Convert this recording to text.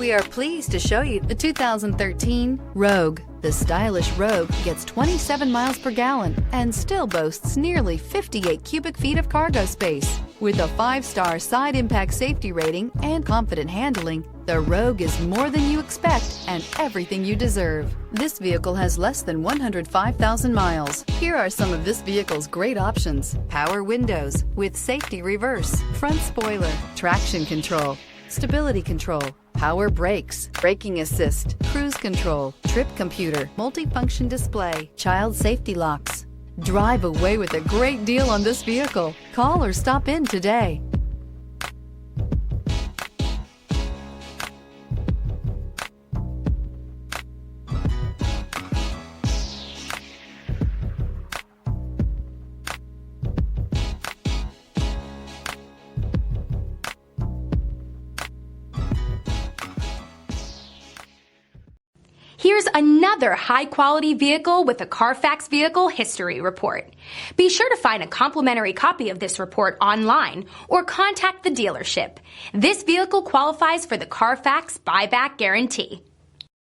We are pleased to show you the 2013 Rogue. The stylish Rogue gets 27 miles per gallon and still boasts nearly 58 cubic feet of cargo space. With a 5-star side impact safety rating and confident handling, the Rogue is more than you expect and everything you deserve. This vehicle has less than 105,000 miles. Here are some of this vehicle's great options: power windows with safety reverse, front spoiler, traction control, stability control, power brakes, braking assist, cruise control, trip computer, multifunction display, child safety locks. Drive away with a great deal on this vehicle. Call or stop in today. Here's another high-quality vehicle with a Carfax Vehicle History Report. Be sure to find a complimentary copy of this report online or contact the dealership. This vehicle qualifies for the Carfax Buyback Guarantee.